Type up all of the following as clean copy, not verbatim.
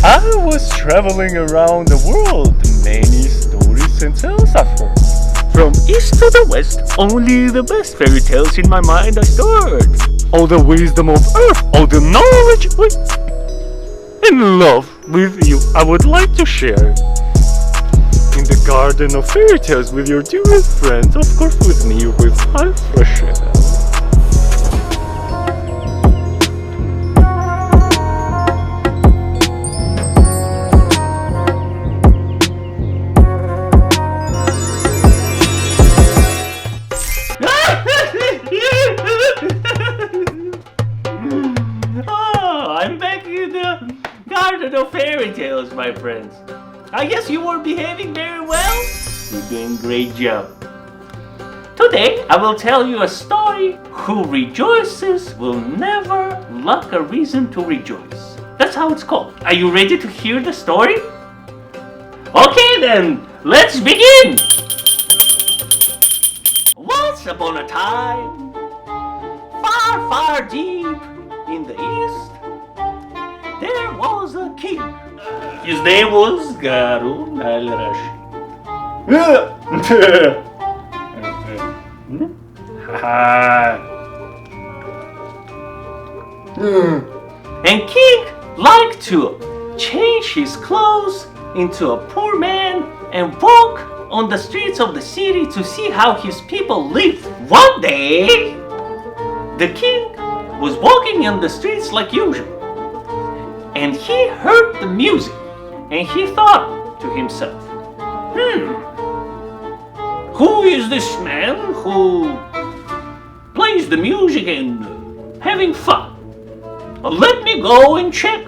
I was traveling around the world, many stories and tales I've heard. From east to the west, only the best fairy tales in my mind I stored. All the wisdom of earth, all the knowledge and love with you I would like to share. In the garden of fairy tales with your dearest friends, of course with me, with Freshair. I'm back in the garden of fairy tales, my friends. I guess you were behaving very well. You're doing a great job. Today, I will tell you a story. Who rejoices will never lack a reason to rejoice. That's how it's called. Are you ready to hear the story? Okay then, let's begin. Once upon a time, far, far deep in the east, there was a king. His name was Gassans al-Rashid. And king liked to change his clothes into a poor man and walk on the streets of the city to see how his people lived. One day, the king was walking on the streets like usual, and he heard the music, and he thought to himself, who is this man who plays the music and having fun? Let me go and check.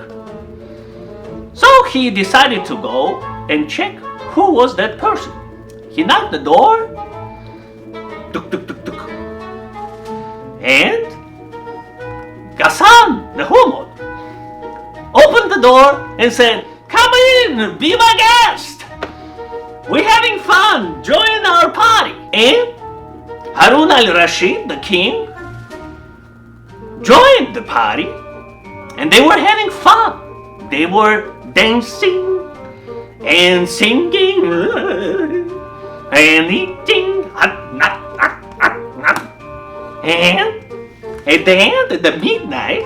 So he decided to go and check who was that person. He knocked the door, tuk tuk tuk tuk, and Gassan, the homeowner, opened the door and said, "Come in, be my guest. We're having fun, join our party." And Harun al-Rashid, the king, joined the party, and they were having fun. They were dancing and singing and eating. And at the end of the midnight,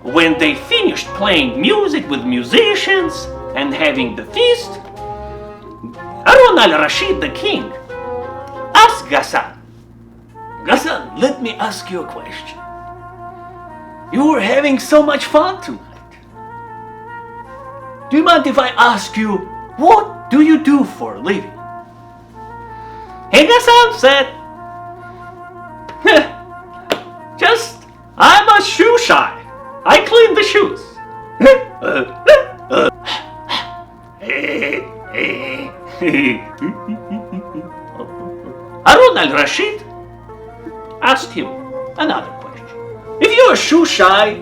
when they finished playing music with musicians and having the feast, Harun al-Rashid, the king, asked Gassan, "Gassan, let me ask you a question. You were having so much fun tonight. Do you mind if I ask you, what do you do for a living?" And Gassan said, I'm a shoe shine. I clean the shoes. Harun al-Rashid asked him another question. If you're a shoe shine,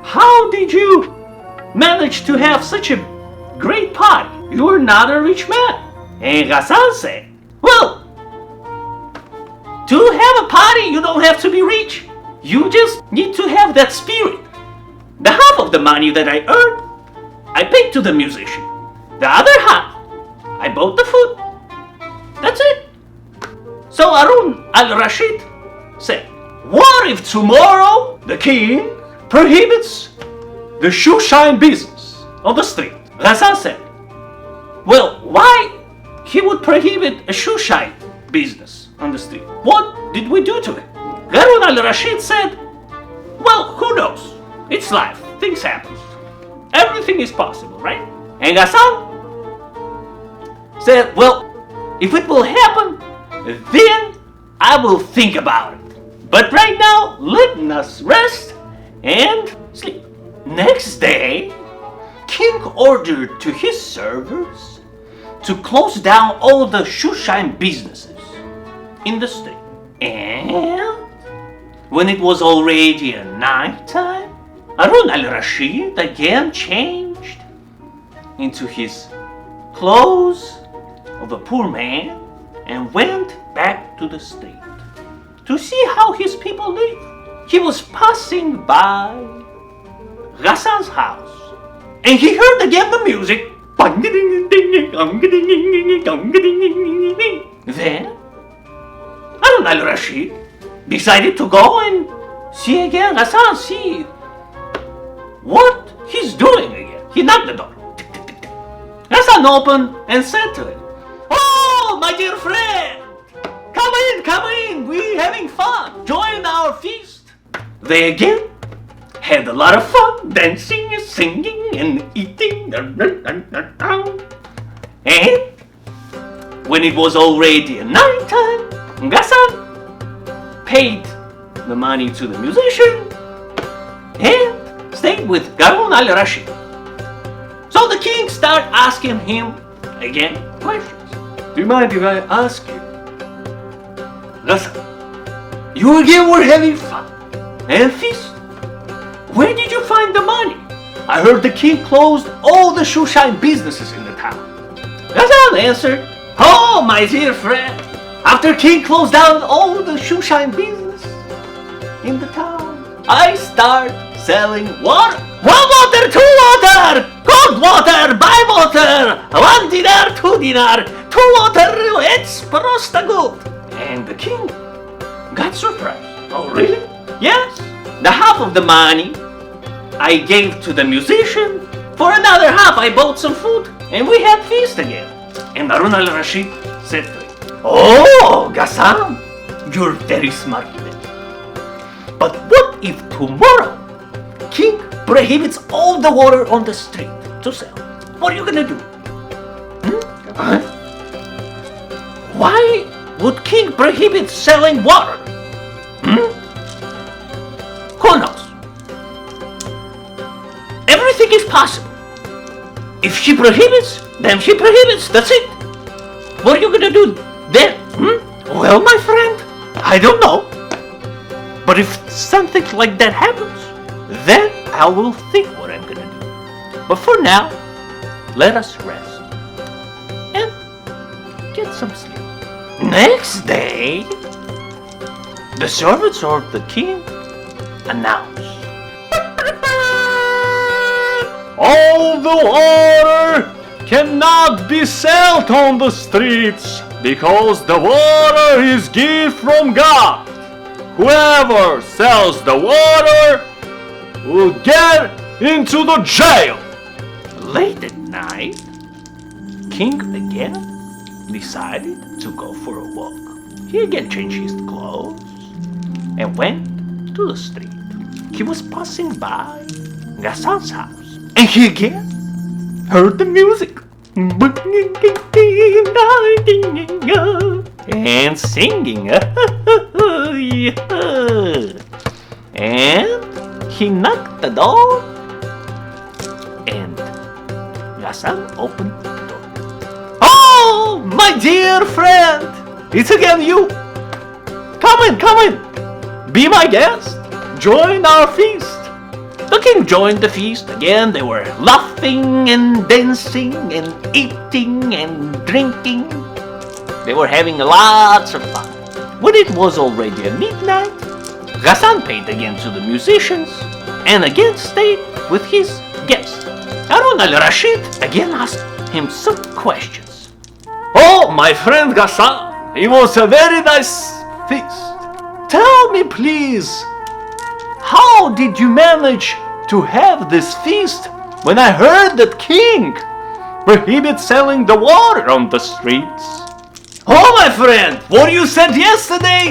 how did you manage to have such a great party? You're not a rich man. And Gassan said, well, to have a party, you don't have to be rich. You just need to have that spirit. The half of the money that I earned, I paid to the musician. The other half, I bought the food. That's it. So Harun al-Rashid said, what if tomorrow the king prohibits the shoe shine business on the street? Gassan said, well, why he would prohibit a shoe shine business on the street? What did we do to it? Harun al-Rashid said, well, who knows? It's life. Things happen. Everything is possible, right? And Gassan said, well, if it will happen, then I will think about it. But right now, let us rest and sleep. Next day, King ordered to his servers to close down all the shoe shine businesses in the street. And when it was already a night time, Harun al-Rashid again changed into his clothes of a poor man and went back to the street to see how his people live. He was passing by Gassan's house and he heard again the music. Then Harun al-Rashid decided to go and see again Gassan, see what he's doing again. He knocked the door. Gassan opened and said to him, "Oh, my dear friend, come in, we're having fun. Join our feast." They again had a lot of fun, dancing, singing, and eating. And when it was already night time, Gassan paid the money to the musician and stayed with Harun al-Rashid. So the king started asking him again questions. "Do you mind if I ask you, Gassan, you again were having fun and feast. Where did you find the money? I heard the king closed all the shoeshine businesses in the town." Gassan answered, "Oh, my dear friend, after king closed down all the shoeshine business in the town, I start selling water. 1 water, 2 water, cold water, buy water, 1 dinar, 2 dinar, 2 water, it's prosta good." And the king got surprised. "Oh, really?" "Yes. The half of the money I gave to the musician, for another half I bought some food, and we had feast again." And Harun al-Rashid said to him, "Oh, Gassan, you're very smart man. But what if tomorrow king prohibits all the water on the street to sell? What are you gonna do?" Huh? "Why would king prohibit selling water? Who knows? Everything is possible. If she prohibits, then she prohibits. That's it. What are you gonna do then?" "Well, my friend, I don't know. But if something like that happens, then I will think what I'm gonna do. But for now, let us rest and get some sleep." Next day, the servants of the king announced, All the water cannot be sold on the streets because the water is gift from God. Whoever sells the water will get into the jail. Late at night, King again decided to go for a walk. He again changed his clothes and went to the street. He was passing by Gassan's house, and he again heard the music and singing. And he knocked the door, and Gassan opened the door. "Oh, my dear friend, it's again you. Come in, be my guest, join our feast." The king joined the feast. Again, they were laughing and dancing and eating and drinking. They were having lots of fun. When it was already midnight, Gassan paid again to the musicians and again stayed with his guests. Harun al-Rashid again asked him some questions. "Oh, my friend Gassan, it was a very nice feast. Tell me, please, how did you manage to have this feast when I heard that king prohibits selling the water on the streets?" "Oh, my friend, what you said yesterday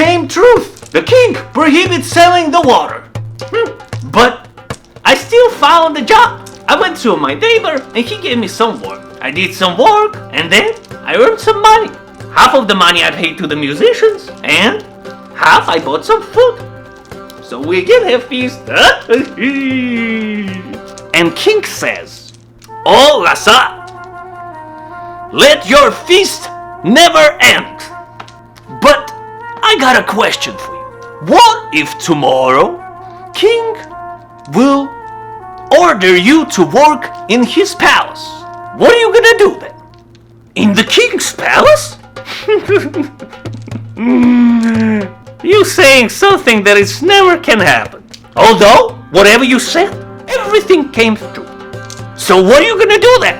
came truth. The king prohibits selling the water. But I still found a job. I went to my neighbor and he gave me some work. I did some work and then I earned some money. Half of the money I paid to the musicians and half I bought some food. So we can have feast." And king says, "Oh, Gassan, let your feast never end. But I got a question for you. What if tomorrow king will order you to work in his palace? What are you gonna do then?" "In the king's palace?" "You saying something that is never can happen. Although, whatever you said, everything came true. So what are you gonna do then?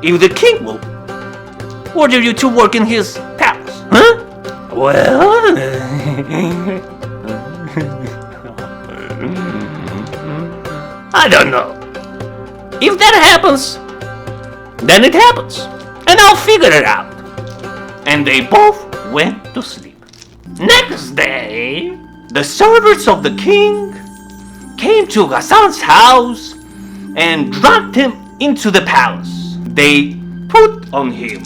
If the king will order you to work in his palace, huh? Well, I don't know. If that happens, then it happens, and I'll figure it out. And they both went to sleep. Next day, the servants of the king came to Gassan's house and dragged him into the palace. They put on him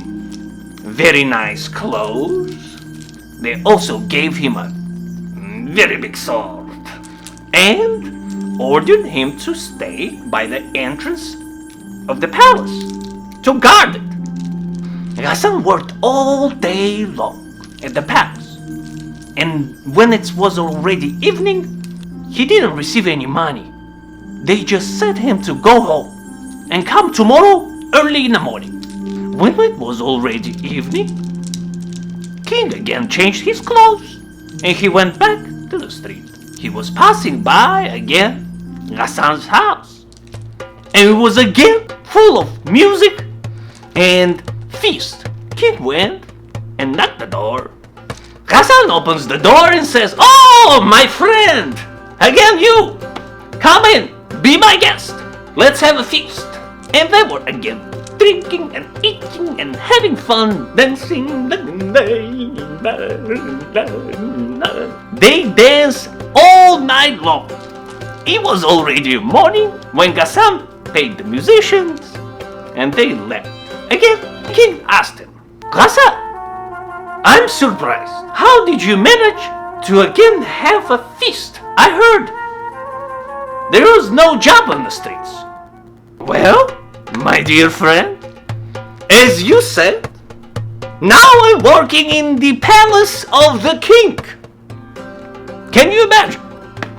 very nice clothes. They also gave him a very big sword and ordered him to stay by the entrance of the palace to guard it. Gassan worked all day long at the palace, and when it was already evening, he didn't receive any money. They just said him to go home and come tomorrow early in the morning. When it was already evening, King again changed his clothes and he went back to the street. He was passing by again Gassan's house, and it was again full of music and feast. King went and knocked the door. Gassan opens the door and says, "Oh, my friend! Again you! Come in, be my guest. Let's have a feast." And they were again drinking and eating and having fun, dancing. They danced all night long. It was already morning when Gassan paid the musicians and they left. Again, King asked him, "Gassan, I'm surprised. How did you manage to again have a feast? I heard there was no job on the streets." "Well, my dear friend, as you said, now I'm working in the palace of the king. Can you imagine?"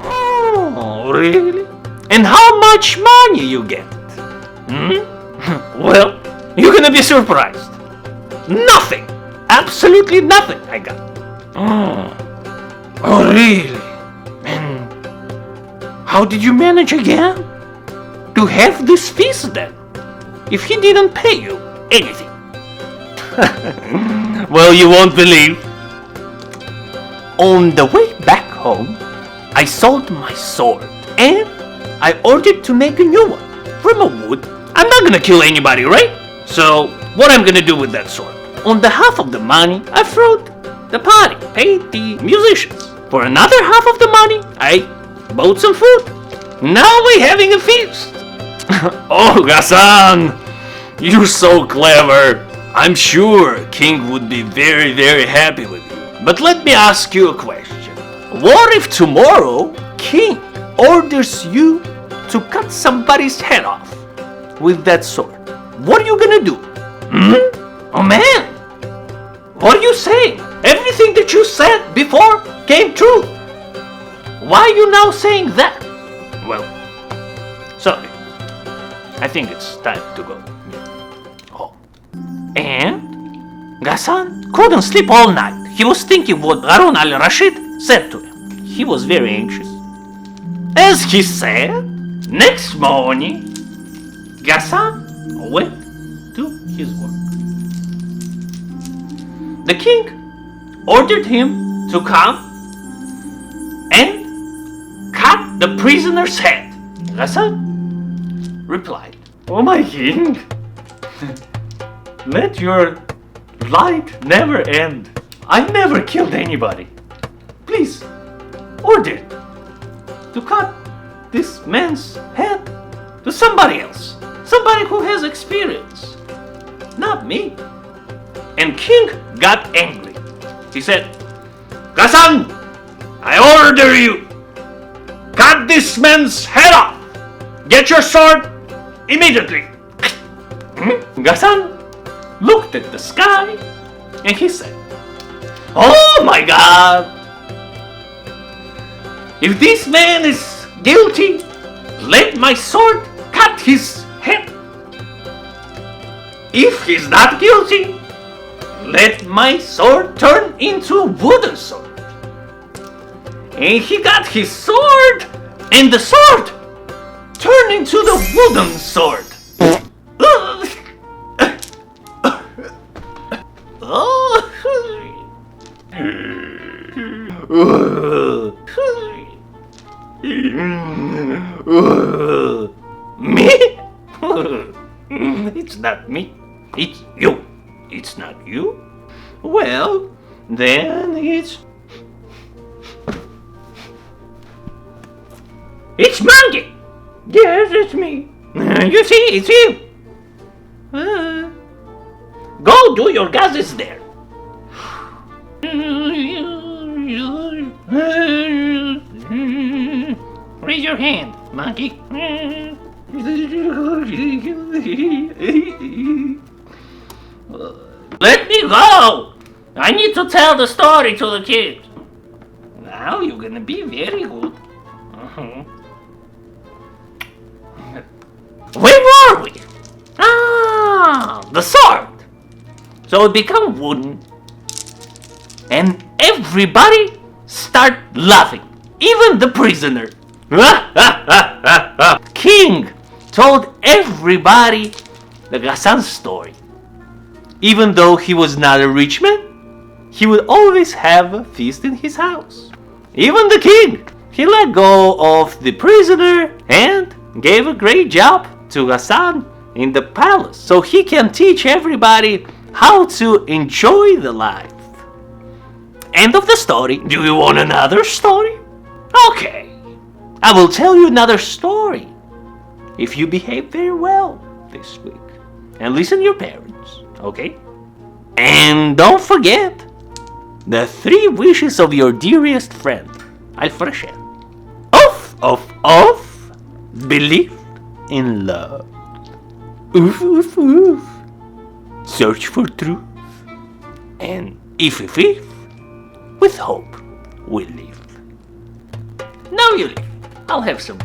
"Oh, really? And how much money you get?" "Well, you're gonna be surprised. Nothing. Absolutely nothing I got." Oh, really? And how did you manage again to have this feast then, if he didn't pay you anything?" "Well, you won't believe. On the way back home, I sold my sword and I ordered to make a new one from a wood. I'm not gonna kill anybody, right? So what I'm gonna do with that sword? On the half of the money, I throwed the party, paid the musicians. For another half of the money, I bought some food. Now we're having a feast." "Oh, Gassan, you're so clever. I'm sure King would be very, very happy with you. But let me ask you a question. What if tomorrow King orders you to cut somebody's head off with that sword? What are you gonna do?" "Oh man, what are you saying? Everything that you said before came true. Why are you now saying that?" "Well, sorry. I think it's time to go." Oh. And Gassan couldn't sleep all night. He was thinking what Harun al-Rashid said to him. He was very anxious. As he said, next morning, Gassan went to his work. The king ordered him to come and cut the prisoner's head. Gassan replied, "Oh my king, let your light never end. I never killed anybody. Please order to cut this man's head to somebody else, somebody who has experience, not me." And King got angry. He said, "Gassan, I order you, cut this man's head off. Get your sword immediately." Gassan looked at the sky and he said, "Oh my God! If this man is guilty, let my sword cut his head. If he's not guilty, let my sword turn into a wooden sword." And he got his sword, and the sword turned into the wooden sword. Me? It's not me. It's you. It's not you? Well, then it's Monkey! Yes, it's me. You see, it's you. Go do your gases there. Raise your hand, Monkey. Let me go! I need to tell the story to the kids. Now you're gonna be very good. Where were we? The sword. So it become wooden. And everybody start laughing. Even the prisoner. King told everybody the Gassans story. Even though he was not a rich man, he would always have a feast in his house. Even the king, he let go of the prisoner and gave a great job to Gassan in the palace so he can teach everybody how to enjoy the life. End of the story. Do you want another story? Okay, I will tell you another story if you behave very well this week and listen to your parents, okay? And don't forget the 3 wishes of your dearest friend, Freshair. Off, belief in love. Oof, search for truth. And if, with hope, we live. Now you live. I'll have some